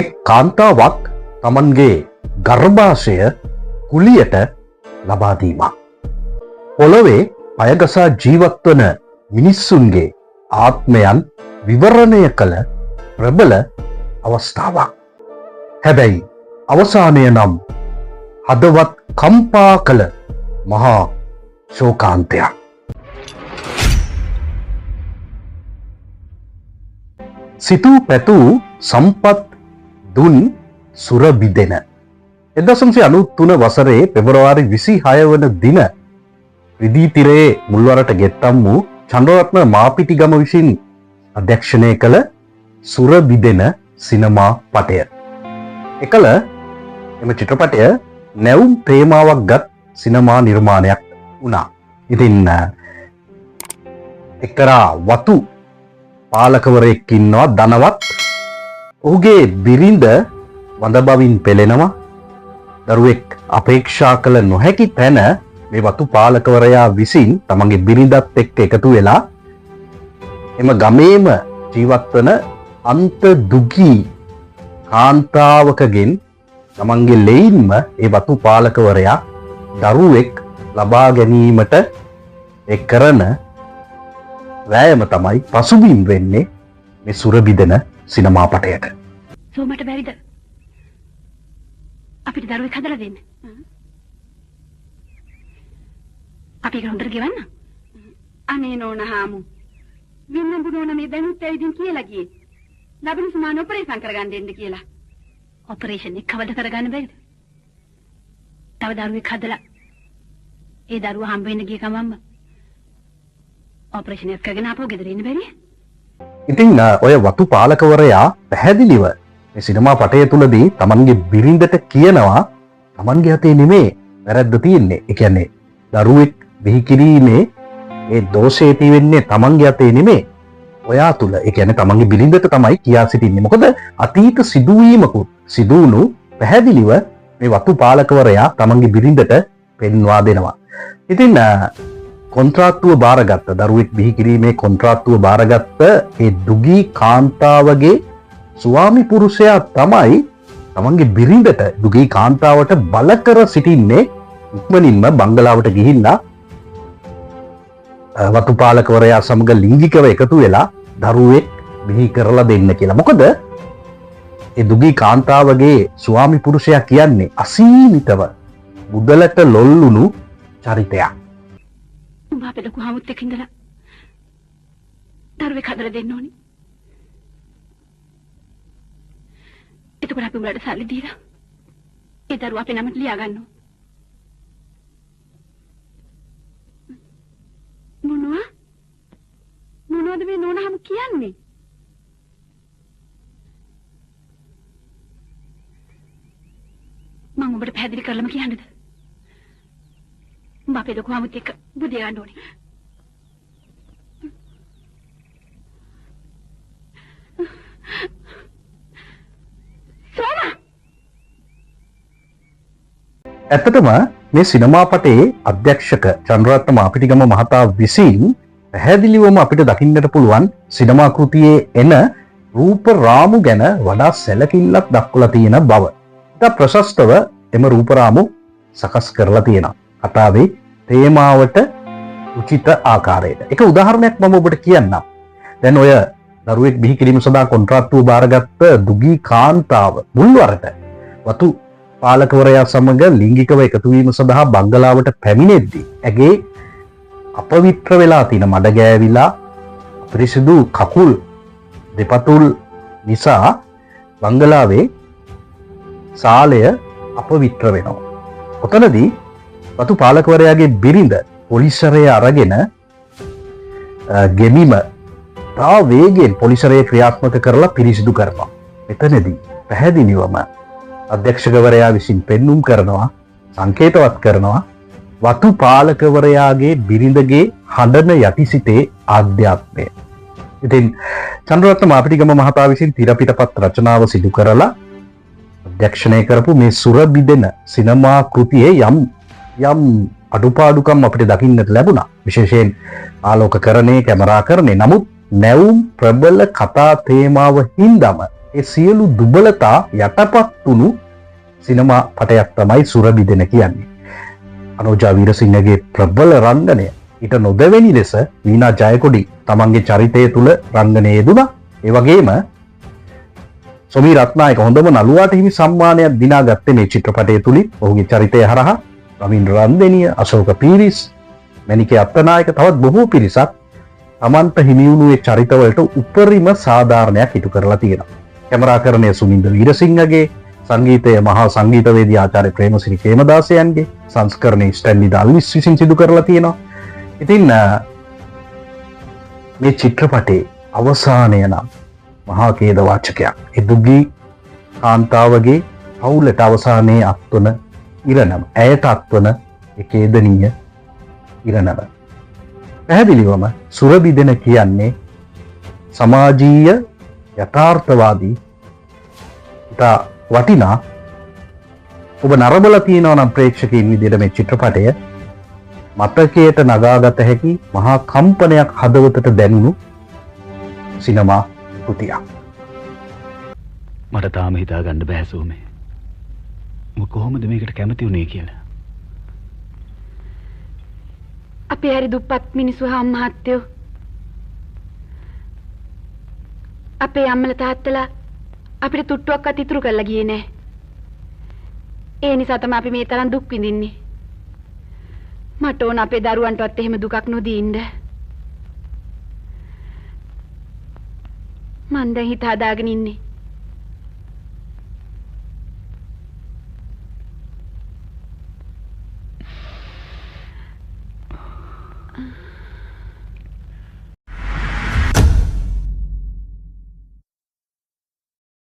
එක් කාන්තාවක් තමන්ගේ ගර්භාෂය කුලියට ලබා දීමක්. පොළොවේ පයගසා ජීවත් වන මිනිස්සුන්ගේ ආත්මයන් විවරණය කළ ප්‍රබල අවස්ථාවක්. හැබැයි අවසානය නම් හදවත් කම්පා කළ මහා ශෝකාන්තයක්. සිතූ පැතූ සම්පත් දුන් සුරබිදෙන 1993 වසරේ පෙබරවාරි 26 වන දින රිදී තිරයේ මුල්වරට ගෙත්තම් වූ චන්ද්‍රරත්න මාපිටිගම විසින් අධ්‍යක්ෂණය කළ සුරබිදෙන සිනමා පටය. එකල එම චිත්‍රපටය නැවුම් තේමාවක් ගත් සිනමා නිර්මාණයක් වුණා. ඉතින් එක්තරා වතු පාලකවරයෙක් ඉන්නවා ධනවත්. ඔහුගේ බිරිඳ වඳ බවින් පෙළෙනවා. දරුවෙක් අපේක්ෂා කළ නොහැකි තැන මේ වතු පාලකවරයා විසින් තමන්ගේ බිරිඳත් එක්ක එකතු වෙලා එම ගමේම ජීවත් වන අන්ත දුගී කාන්තාවකගෙන් තමන්ගේ ලෙයින්ම ඒ වතු පාලකවරයා දරුවෙක් ලබා ගැනීමට කරන වෑයම තමයි පසුබිම් වෙන්නේ මේ සුරබිදෙන සිනමා පටයට. සෝමට බැරිද අපිට දරුවෙක් හදලා දෙන්න? අපි ඒක හොඳට ගෙවන්න. අනේ නෝනහාමු. වින්නඹු නෝන මේ දැනුත් ඇවිදින් කියලා ගියේ. ලබන සමාන ඔපරේෂන් කරගන්න දෙන්න කියලා. ඔපරේෂන් එක කවද කරගන්න බැරිද? තව දරුවෙක් හදලා ඒ දරුවා හම්බ වෙන්න ගිය කමම්ම ඔපරේෂන් එක කරගෙන ආපහු ගෙදර ඉන්න බැරිය? ඉතින් ඔය වතු පාලකවරයා පැහැදිලිව මේ සිනමා පටය තුලදී තමන්ගේ බිරිඳට කියනවා තමන්ගේ අතේ නෙමේ වැරද්ද තියෙන්නේ. ඒ කියන්නේ දරුවෙක් බිහි කිරීමේ ඒ දෝෂය තියෙන්නේ තමන්ගේ අතේ නෙමේ ඔයා තුල. ඒ කියන්නේ තමන්ගේ බිරිඳට තමයි කියා සිටින්නේ. මොකද අතීත සිදුවීමකුත් සිදුණු පැහැදිලිව මේ වතු පාලකවරයා තමන්ගේ බිරිඳට පෙන්වා දෙනවා. ඉතින් කොන්ත්‍රාත්තුව බාරගත්ත දරුවෙක් බිහි කිරීමේ කොන්ත්‍රාත්තුව බාරගත්ත ඒ දුගී කාන්තාවගේ ස්වාමි පුරුෂයා තමයි තමන්ගේ බිරිඳට දුගී කාන්තාවට බල කර සිටින්නේ ඉක්මනින්ම බංගලාවට ගිහිල්ලා වතු පාලකවරයා සමග ලිංගිකව එකතු වෙලා දරුවෙක් බිහි කරලා දෙන්න කියලා. මොකද ඒ දුගී කාන්තාවගේ ස්වාමි පුරුෂයා කියන්නේ අසීමිතව මුදලට ලොල්ලුණු චරිතයක්. උඹ අපේ ලොකු හමුත් එක්ක ඉඳලා දරුවෙක් හදලා දෙන්න ඕනේ. එතකොට අපි උඹලට සල්ලි දීලා ඒ දරුවා අපේ නමට ලියා ගන්නවා. මොනවද මේ නෝනහම කියන්නේ? මම ඔබට පැහැදිලි කරලම කියන්නද? උඹ අපේ ලොකු හමුත් එක්ක බුදිය ගන්න ඕනේ. ඇත්තටම මේ සිනමා පටයේ අධ්‍යක්ෂක චන්ද්‍රරත්න මාපිටිගම මහතා විසින් පැහැදිලිවම අපිට දකින්නට පුළුවන් සිනමා කෘතියේ එන රූප රාමු ගැන වඩා සැලකිල්ලක් දක්වලා තියෙන බව. ඉතා ප්‍රශස්තව එම රූප රාමු සකස් කරලා තියෙනවා. කතාවේ තේමාවට උචිත ආකාරයට. එක උදාහරණයක් මම ඔබට කියන්නම්. දැන් ඔය දරුවෙක් බිහි කිරීම සඳහා කොන්ත්‍රාත්තුව බාරගත්ත දුගී කාන්තාව මුල්වරට වතු පාලකවරයා සමග ලිංගිකව එකතු වීම සඳහා බංගලාවට පැමිණෙද්දී ඇගේ අපවිත්‍ර වෙලා තියෙන මඩ ගෑවිලා පිරිසිදු කකුල් දෙපතුල් නිසා බංගලාවේ සාලය අපවිත්‍ර වෙනවා. ඔතනදී වතු පාලකවරයාගේ බිරිඳ පොලිසරය අරගෙන ගෙබිම තා වේගෙන් පොලිසරය ක්‍රියාත්මක කරලා පිරිසිදු කරනවා. මෙතනදී පැහැදිලිවම අධ්‍යක්ෂකවරයා විසින් පෙන්눔 කරනවා, සංකේතවත් කරනවා වතු පාලකවරයාගේ බිරිඳගේ හඬන යටිසිතේ ආධ්‍යාත්මය. ඉතින් චන්ද්‍රරත්න මාපිටිගම මහතා විසින් තිරපිටපත් රචනාව සිදු කරලා අධ්‍යක්ෂණය කරපු මේ සුරබිදෙන සිනමා කෘතියේ යම් අඩුපාඩුකම් අපිට දකින්නට ලැබුණා. විශේෂයෙන් ආලෝකකරණය, කැමරාකරණය. නමුත් නැවුම් ප්‍රබල කතා තේමාව හින්දාම ඒ සියලු දුබලතා යටපත් වුණු සිනමා පටයක් තමයි සුරබිදෙන කියන්නේ. අනෝජා වීරසිංහගේ ප්‍රබල රංගනය ඊට නොදෙවෙනි ලෙස වීණා ජයකොඩි තමන්ගේ චරිතය තුළ රංගනයේ යෙදුණා. ඒ වගේම සොමී රත්නායක හොඳම නළුවාට හිමි සම්මානයක් දිනාගත්තේ මේ චිත්‍රපටය තුලින්. ඔහුගේ චරිතය හරහා රවින්ද්‍ර රන්දෙනිය, අශෝක පීරිස්, මණිකේ අත්තනායක තවත් බොහෝ පිරිසක් තමන්ට හිමි වුණු ඒ චරිතවලට උපරිම සාධාරණයක් ඉටු කරලා තියෙනවා. කැමරාකරණය සුමින්ද වීරසිංහගේ, සංගීතය මහා සංගීතවේදී ආචාර්ය ප්‍රේමසිරි කේමදාසයන්ගේ, සංස්කරණය ස්ටැන්ලි ඩල්විස් විසින් සිදු කරලා තියෙනවා. ඉතින් මේ චිත්‍රපටයේ අවසානය නම් මහා ඛේදවාචකයක්. ඒ දුගී කාන්තාවගේ පවුලට අවසානයේ අත්වන ඉරණම, ඇයට අත්වන ඒ ඛේදනීය ඉරණම. පැහැදිලිවම සුරබිදෙන කියන්නේ සමාජීය යථාර්ථවාදී ඉතා වටිනා ඔබ නරඹලා තියෙනවා නම් ප්‍රේක්ෂකයන් විදිහට මේ චිත්‍රපටය මතකයට නගාගත හැකි මහා කම්පනයක් හදවතට දැනුණු සිනමා කෘතියක්. මට තාම හිතා ගන්න බෑ සෝමේ. මම කොහොමද මේකට කැමති වුනේ කියලා. අපේ හරි දුප්පත් මිනිස්සු මහත්තයෝ අපේ අම්මලා තාත්තලා අපිට තුට්ටුවක්වත් ඉතුරු කරලා ගියේ නෑ. ඒ නිසා තමයි අපි මේ තරම් දුක් විඳින්නේ. මට ඕන අපේ දරුවන්ටවත් එහෙම දුකක් නොදී ඉන්න. මං දැන් හිත හදාගෙන ඉන්නේ.